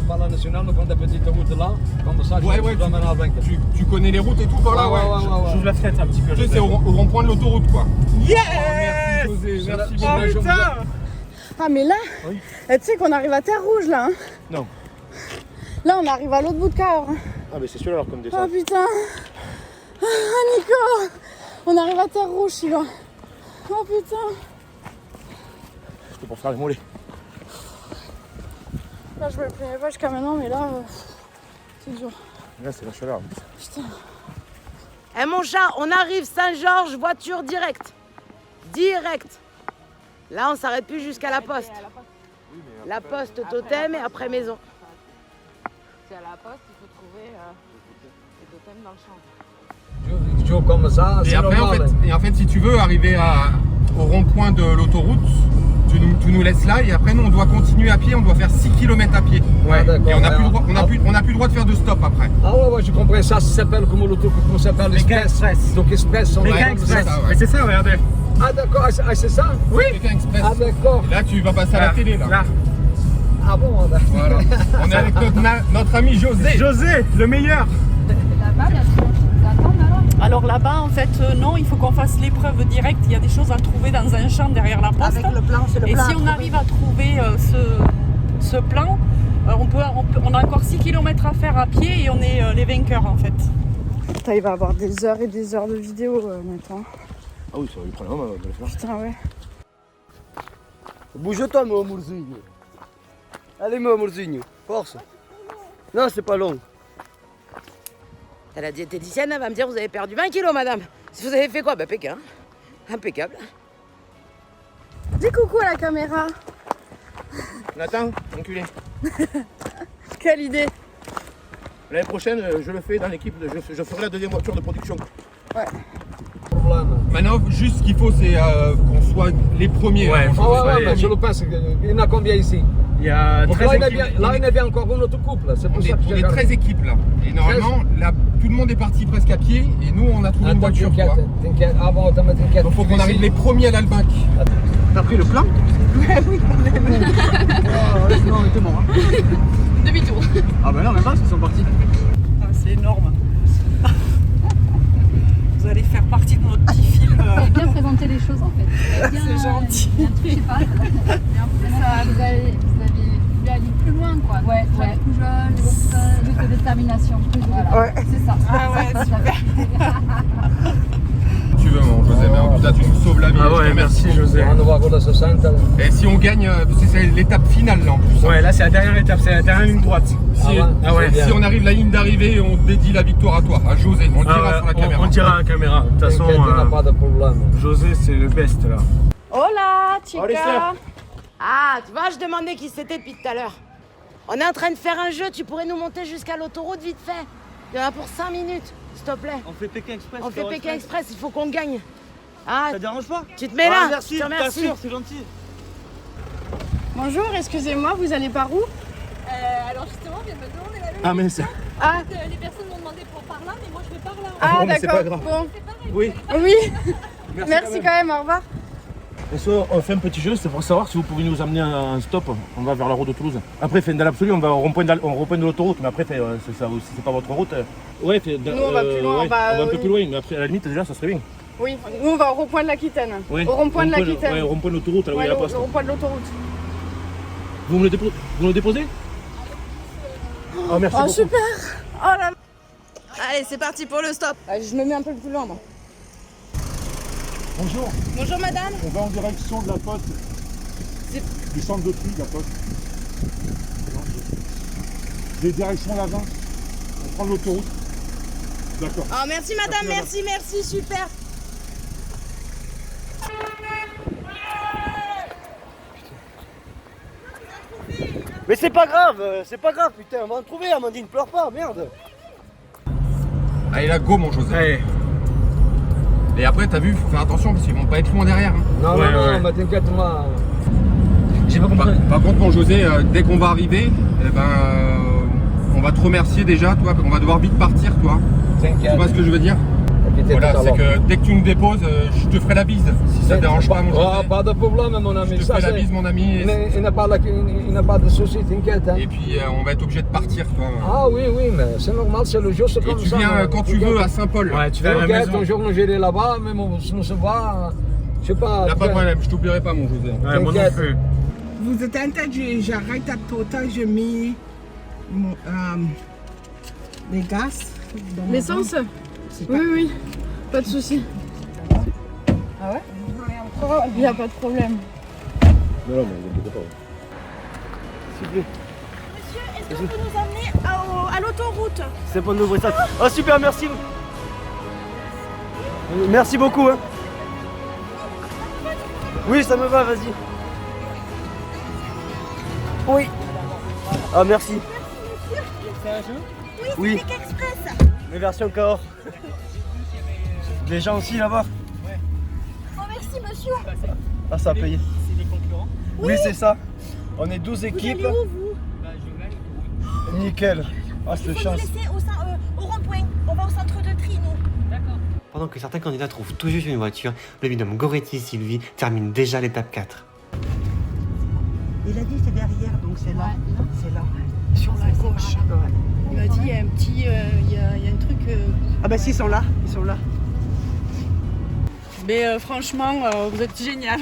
S18: par la nationale, nous prenons des petites routes là, comme ça, je dois mener avec.
S12: Tu connais les routes et tout par là?
S6: Ouais. Je la traite un petit peu.
S12: Tu sais, c'est au rond-point de l'autoroute quoi.
S6: Yes.
S12: Merci José, merci beaucoup.
S6: Oh putain.
S3: Ah mais là, tu sais qu'on arrive à Terre Rouge là. Hein.
S14: Non.
S3: Là on arrive à l'autre bout de Cahors. Hein.
S14: Ah mais c'est celui-là alors comme descente.
S3: Oh putain. Ah Nico, on arrive à Terre Rouge, tu vois. Oh putain.
S14: C'était pour faire les mollets.
S3: Là je me plaignais pas jusqu'à maintenant, mais là, c'est dur.
S14: Là c'est la chaleur.
S3: Putain.
S5: Eh mon chat, on arrive Saint-Georges, voiture directe. Direct. Là, on s'arrête plus jusqu'à la poste. La poste totem et après maison.
S16: C'est à la poste, il faut trouver les totems dans le champ.
S18: Tu veux comme ça,
S12: Et
S18: c'est
S12: après,
S18: normal.
S12: en fait, si tu veux arriver au rond-point de l'autoroute, tu nous laisses là et après nous on doit continuer à pied, on doit faire 6 km à pied.
S18: Ah, d'accord.
S12: Et on n'a plus le droit de faire de stop après.
S18: Ah ouais, je comprends, ça s'appelle comment l'autoroute, comment ça s'appelle l'Express. Donc Express,
S12: Pékin Express. Mais c'est ça, regardez.
S18: Ah d'accord, c'est ça?
S12: Oui, Pékin Express.
S18: Ah d'accord.
S12: Et là tu vas passer à la télé là.
S18: Ah bon, d'accord.
S12: Voilà. On est avec notre ami José.
S14: José, le meilleur.
S16: Là-bas, il y a ce qu'on attend alors.
S17: Alors là-bas, en fait, non, il faut qu'on fasse l'épreuve directe. Il y a des choses à trouver dans un champ derrière la poste.
S7: Avec le plan, c'est le
S17: Et
S7: plan.
S17: si on arrive à trouver ce plan, on a encore 6 km à faire à pied et on est les vainqueurs en fait.
S10: Putain, il va avoir des heures et des heures de vidéo maintenant.
S14: Ah oui, ça va lui prendre un moment de le faire.
S10: Putain, ouais.
S6: Bouge-toi, mon Mourzinho. Allez, mon Mourzinho, force. Non, c'est pas long.
S5: La diététicienne elle va me dire vous avez perdu 20 kilos, madame. Si vous avez fait quoi? Bah, Pékin. Impeccable.
S10: Dis coucou à la caméra.
S14: Nathan, enculé.
S10: Quelle idée.
S14: L'année prochaine, je le fais dans l'équipe, je ferai la deuxième voiture de production.
S10: Ouais.
S12: Maintenant, juste ce qu'il faut, c'est qu'on soit les premiers.
S14: Ouais,
S18: mais je le pense. Il y en a combien ici?
S14: Il y a 13 équipes.
S18: Là, il y avait encore une autre couple. C'est pour ça que
S12: on est 13 équipes là. Et normalement, là, tout le monde est parti presque à pied et nous, on a trouvé une voiture.
S18: T'inquiète. Ah bon, t'inquiète.
S12: Donc, faut qu'on arrive les premiers à l'Albac.
S14: T'as pris le plan?
S10: Ouais, oui, quand même.
S14: Non, on était mort. Hein.
S10: Demi-tour.
S14: Ah bah non, même pas, ils sont partis.
S17: Ah, c'est énorme. Vous allez faire partie de notre petit film.
S16: Vous avez bien présenté les choses en fait.
S17: C'est gentil.
S16: Il y a un truc, je sais pas. Mais en plus, vous avez voulu aller plus loin quoi. Ouais, ouais. Plus de détermination. Voilà.
S10: Ouais.
S16: C'est ça.
S17: Ah ouais, super.
S12: Tu veux, mon José, mais en tout cas, tu nous sauves la vie.
S14: Ah ouais, merci José.
S18: On va voir comment ça sent.
S12: Et si on gagne, c'est l'étape finale là en plus.
S14: Ouais, là c'est la dernière étape, c'est la dernière ligne droite.
S12: Si on arrive à la ligne d'arrivée, on dédie la victoire à toi, à José. On le dira sur la caméra.
S14: On dira à la caméra. De toute façon,
S18: il n'y a pas de problème.
S14: José c'est le best là.
S5: Hola, chica.
S14: Allez, sœur.
S5: Ah, tu vois, je demandais qui c'était depuis tout à l'heure. On est en train de faire un jeu, tu pourrais nous monter jusqu'à l'autoroute vite fait. Il y en a pour 5 minutes, s'il te plaît.
S6: On fait Pékin Express.
S5: On fait Pékin Express, il faut qu'on gagne. Ah,
S6: Ça te dérange pas?
S5: tu te mets là.
S6: Merci,
S5: je te remercie.
S6: t'assures, c'est gentil.
S10: Bonjour, excusez-moi, vous allez par où?
S16: Alors justement, on vient de me demander la même
S14: Ah mais
S16: question.
S14: c'est...
S10: Ah,
S16: Les personnes m'ont demandé pour par là, mais moi je vais par là.
S10: ah
S14: bon, mais c'est pas
S10: d'accord.
S14: grave.
S10: Bon.
S14: Oui.
S10: Oui. Merci quand même, au revoir.
S14: Et soit on fait un petit jeu, c'est pour savoir si vous pouvez nous amener en stop. On va vers la route de Toulouse. Après, dans l'absolu, on va au rond-point de l'autoroute, mais après, c'est ça, si c'est pas votre route. Ouais,
S10: Nous, on va plus loin,
S14: ouais,
S10: on va,
S14: un peu
S10: oui.
S14: plus loin, mais après, à la limite, déjà, ça serait bien.
S10: Oui, nous on va au rond-point de l'Aquitaine.
S14: Ouais.
S10: Au rond-point de l'Aquitaine.
S14: Ouais, au rond-point de l'autoroute, là où il y a la poste.
S10: Au rond-point de l'autoroute.
S14: Vous me le déposez? Oh, merci
S10: Oh
S14: beaucoup.
S10: super. Oh là là. Allez, c'est parti pour le stop. Je me mets un peu plus loin, moi.
S8: Bonjour,
S10: Bonjour madame.
S8: on va en direction de la poste, du centre de tri de la poste. Des directions là-bas, on prend l'autoroute. D'accord.
S10: Oh merci madame, merci, super.
S6: Mais c'est pas grave, putain, on va en trouver, Amandine, pleure pas, merde.
S12: Allez, là, go, mon José.
S14: Allez.
S12: Et après, t'as vu, faut faire attention parce qu'ils vont pas être loin derrière. Hein.
S18: Non,
S14: Ouais,
S18: non,
S14: ouais.
S18: mais t'inquiète, moi.
S14: J'ai pas compris.
S12: Par contre, mon José, dès qu'on va arriver, eh ben, on va te remercier déjà, toi, on va devoir vite partir, toi.
S18: T'inquiète.
S12: Tu vois ce que je veux dire? Voilà, c'est que dès que tu nous déposes, je te ferai la bise, si ça te dérange pas, mon José.
S18: Oh, pas de problème, mon ami.
S12: Je te ferai la bise, mon ami.
S18: Il n'a pas de soucis, t'inquiète. Hein.
S12: Et puis, on va être obligé de partir, toi.
S18: Ah oui, mais c'est normal, c'est le jeu, c'est comme ça.
S12: Et tu viens quand tu veux à Saint-Paul.
S14: Ouais, tu vas à la
S18: T'inquiète,
S14: maison.
S18: un jour nous j'irai là-bas, mais on se voit, je sais pas.
S12: Y'a pas de problème, je t'oublierai pas, mon José.
S14: Ouais, moi non plus.
S7: Vous êtes en tête, j'arrête à total, j'ai mis les gaz. dans ma
S10: L'essence?
S7: banque. C'est pas-
S10: Oui, pas de souci. Ah ouais? Il n'y a pas de problème.
S8: Non, mais ne pas.
S6: S'il vous plaît.
S10: Monsieur, est-ce que vous pouvez nous amener à l'autoroute?
S6: C'est bon d'ouvrir ça. Oh super, merci. Merci beaucoup. Hein. Oui, ça me va, vas-y. Oui. Ah, merci.
S10: C'est un jeu?
S6: Oui.
S10: Express.
S6: Mais merci encore.
S4: Les gens aussi là-bas.
S13: Oh merci monsieur.
S4: Ah, ça a payé.
S1: C'est les concurrents.
S4: Oui, c'est ça. On est 12
S13: Vous
S4: équipes.
S13: allez où vous?
S4: Nickel. Ah,
S13: Il
S4: c'est
S13: faut
S4: chance.
S13: nous laisser au rond-point. On va au centre de tri nous.
S1: D'accord. Pendant que certains candidats trouvent tout juste une voiture, le binôme Goretti-Sylvie termine déjà l'étape 4.
S2: Il a dit c'est derrière, donc c'est là. C'est là.
S17: Sur la gauche. Il m'a dit il y a un petit, il y a un truc.
S2: Ah bah si, ils sont là. Ils sont là.
S17: Mais franchement, vous êtes génial.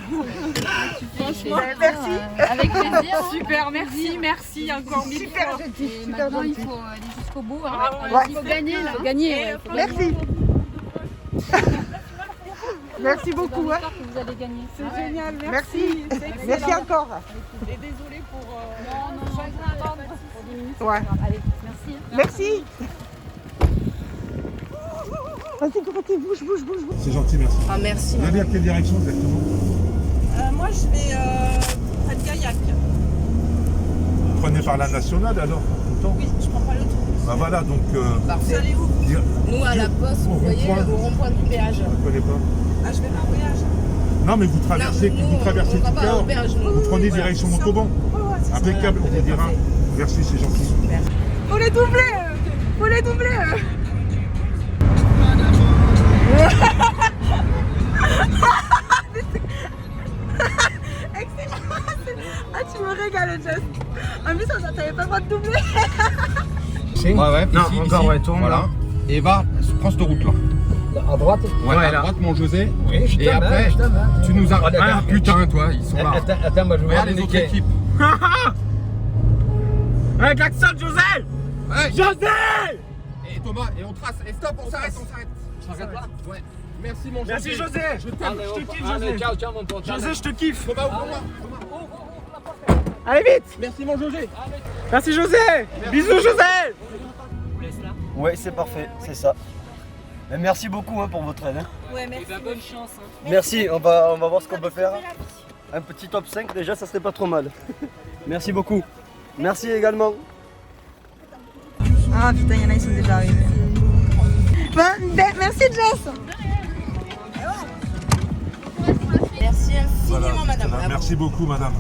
S17: Franchement,
S13: merci.
S16: Avec plaisir.
S17: Super, merci encore mille
S2: Super
S17: fois.
S2: gentil,
S16: Et
S2: super
S16: maintenant, il
S2: gentil.
S16: faut aller jusqu'au bout. Hein.
S2: Ouais.
S16: Il faut gagner là. Gagner. Ouais, faut gagner.
S2: Merci. Merci beaucoup. Hein.
S16: J'espère que vous allez gagner.
S17: C'est génial,
S2: Merci.
S17: merci.
S2: Merci encore.
S17: Et désolé pour.
S16: Non, pas grave. Pour 10 minutes. c'est
S2: Ouais.
S16: pas grave. Allez, merci.
S2: Merci. Vas-y, Goretti, bouge.
S8: C'est gentil, merci.
S10: Ah merci.
S8: Vous allez à quelle direction exactement?
S10: Moi je vais près de Gaillac.
S8: Vous prenez par la nationale alors tout le temps?
S10: Oui, je prends pas le tour.
S8: Bah voilà, donc...
S10: Vous allez où? Nous à la poste, vous voyez, au rond-point du péage.
S8: Je ne connais pas.
S10: Ah je vais pas au péage.
S8: Non mais vous traversez,
S10: Non, nous,
S8: vous traversez
S10: on va
S8: tout
S10: pas
S8: cœur,
S10: au péage, nous.
S8: vous prenez
S10: Voilà,
S8: direction
S10: c'est ça.
S8: Montauban.
S10: C'est ça.
S8: Impeccable, on vous dira. Merci, c'est gentil.
S17: Faut les doubler. Faut les doubler.
S10: Ah tu me régales Jess. En plus t'avais pas le droit de doubler.
S12: Ouais,
S4: Non,
S12: ici,
S4: encore,
S12: ici,
S4: ouais, tourne,
S12: voilà.
S4: là.
S12: Et va, prends cette route là.
S18: À droite?
S12: Ouais,
S4: Ouais,
S12: à
S4: là.
S12: droite, mon José.
S18: Oui, je
S12: Et
S18: t'aime,
S12: après,
S18: hein, je t'aime, hein.
S12: tu nous as.
S18: Oh, d'accord.
S12: Ah putain, toi, ils sont là.
S18: Attends, moi je vais
S12: Regarde
S18: aller
S12: les autres
S18: niquer.
S12: équipes.
S1: Un klaxon, José!
S12: Ouais.
S1: José!
S12: Et Thomas, et on trace. Et stop, on s'arrête.
S18: S'arrête là?
S12: Ouais. Merci mon José.
S1: Merci José! Je t'aime, je te kiffe
S18: Allez,
S1: José!
S18: ciao mon pote.
S1: José, je te kiffe!
S12: Thomas, ouvre-moi.
S1: Allez vite!
S12: Merci mon José.
S1: Merci José! Bisous José!
S4: Ouais, c'est parfait, c'est ça. Mais merci beaucoup hein, pour votre aide. Hein.
S10: Ouais merci.
S1: Bonne chance.
S4: Merci, on va voir ce qu'on peut faire. Un petit top 5 déjà, ça serait pas trop mal. Merci beaucoup. Merci également.
S10: Ah putain, il y en a, ils sont déjà arrivés. Merci Jess. Merci infiniment madame.
S8: Voilà, merci beaucoup madame.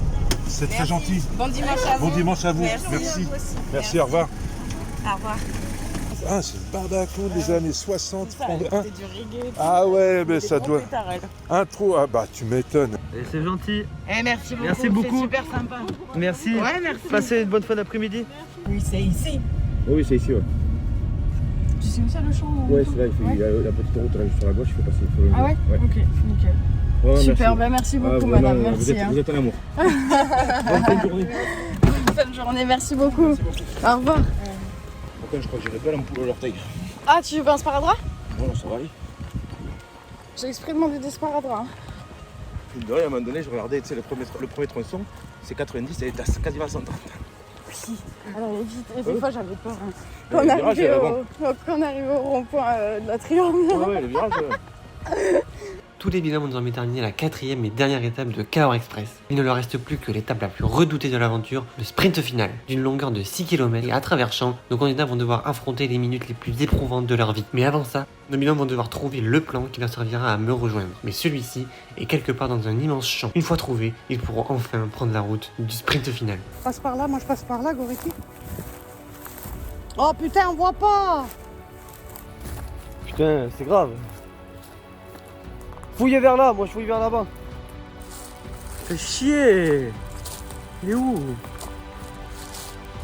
S8: C'est très gentil.
S10: Bon dimanche à vous.
S8: Bon dimanche à vous.
S10: Merci.
S8: Merci.
S10: À vous aussi.
S8: Merci, au revoir.
S10: Au revoir.
S8: Ah, c'est le Barbacon des années 60.
S10: C'est du reggae.
S8: Ah ouais, mais ça doit...
S10: Pétarel.
S8: Intro, ah bah tu m'étonnes.
S4: Et c'est gentil.
S10: Eh merci beaucoup.
S4: Merci beaucoup.
S10: C'est super sympa.
S4: Merci.
S10: Ouais, merci.
S4: Passez une bonne fin d'après-midi.
S10: Oui, c'est ici.
S8: Oui, c'est ici, ouais.
S10: Tu sais où c'est le champ?
S8: Ouais, c'est là, il y a la petite route là, juste sur la gauche, il faut passer.
S10: Ah ouais? Ok, nickel.
S8: Ouais,
S10: Super, merci beaucoup madame, merci.
S8: Vous êtes un amour. Bonne fin de journée.
S10: Bonne fin de journée, merci beaucoup. Au revoir.
S8: Pourquoi je crois que j'irai pas l'ampoule à l'orteil.
S10: Ah, tu veux un sparadrap?
S8: Non, ça va aller.
S10: J'ai exprès demandé des sparadraps.
S8: Puis de rien, à un moment donné, je regardais, tu sais, le premier tronçon, c'est 90 et elle est quasiment à 130.
S10: Oui, alors il est vite. Et des fois j'avais peur. Hein.
S8: Le
S10: Quand
S8: virage,
S10: on arrivait au rond-point de la Triomphe.
S8: Ouais, le virage.
S1: Tous les binômes ont désormais terminé la 4e et dernière étape de Cahors Express. Il ne leur reste plus que l'étape la plus redoutée de l'aventure, le sprint final. D'une longueur de 6 km et à travers champs, nos candidats vont devoir affronter les minutes les plus éprouvantes de leur vie. Mais avant ça, nos binômes vont devoir trouver le plan qui leur servira à me rejoindre. Mais celui-ci est quelque part dans un immense champ. Une fois trouvé, ils pourront enfin prendre la route du sprint final.
S17: Passe par là, moi je passe par là, Goretti. Oh putain, on voit pas.
S4: Putain, c'est grave. Fouillez vers là, moi je fouille vers là-bas.
S1: Fais chier! Il est où?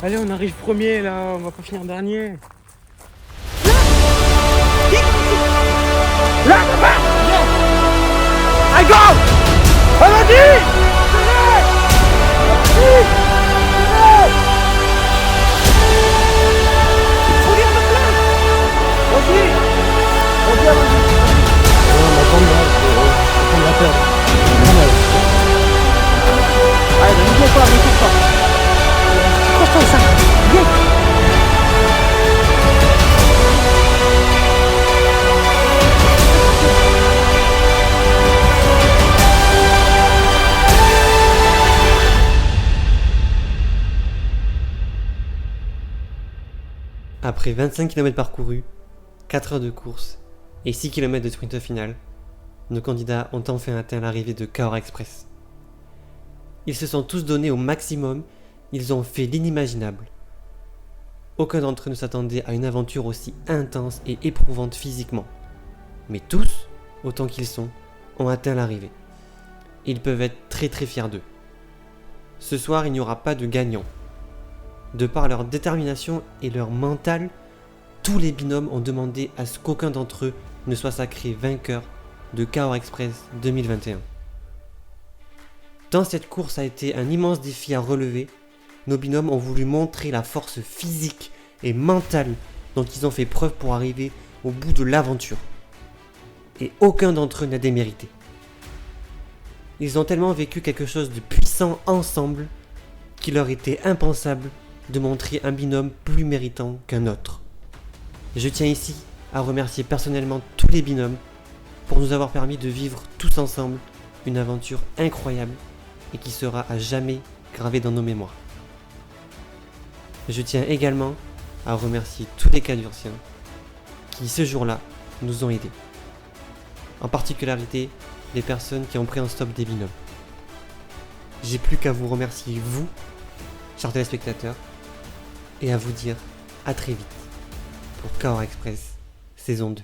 S1: Allez, on arrive premier là, on va pas finir dernier. Là, là-bas! Allez, go! Vas-y! Après 25 km parcourus, 4 heures de course et 6 km de sprint final, nos candidats ont enfin atteint l'arrivée de Cahors Express. Ils se sont tous donnés au maximum, ils ont fait l'inimaginable. Aucun d'entre eux ne s'attendait à une aventure aussi intense et éprouvante physiquement. Mais tous, autant qu'ils sont, ont atteint l'arrivée. Ils peuvent être très fiers d'eux. Ce soir, il n'y aura pas de gagnant. De par leur détermination et leur mental, tous les binômes ont demandé à ce qu'aucun d'entre eux ne soit sacré vainqueur de Cahors Express 2021. Tant cette course a été un immense défi à relever, nos binômes ont voulu montrer la force physique et mentale dont ils ont fait preuve pour arriver au bout de l'aventure. Et aucun d'entre eux n'a démérité. Ils ont tellement vécu quelque chose de puissant ensemble qu'il leur était impensable de montrer un binôme plus méritant qu'un autre. Je tiens ici à remercier personnellement tous les binômes pour nous avoir permis de vivre tous ensemble une aventure incroyable et qui sera à jamais gravée dans nos mémoires. Je tiens également à remercier tous les Cadurciens qui, ce jour-là, nous ont aidés. En particularité, les personnes qui ont pris en stop des binômes. J'ai plus qu'à vous remercier, vous, chers téléspectateurs, et à vous dire à très vite pour Cahors Express saison 2.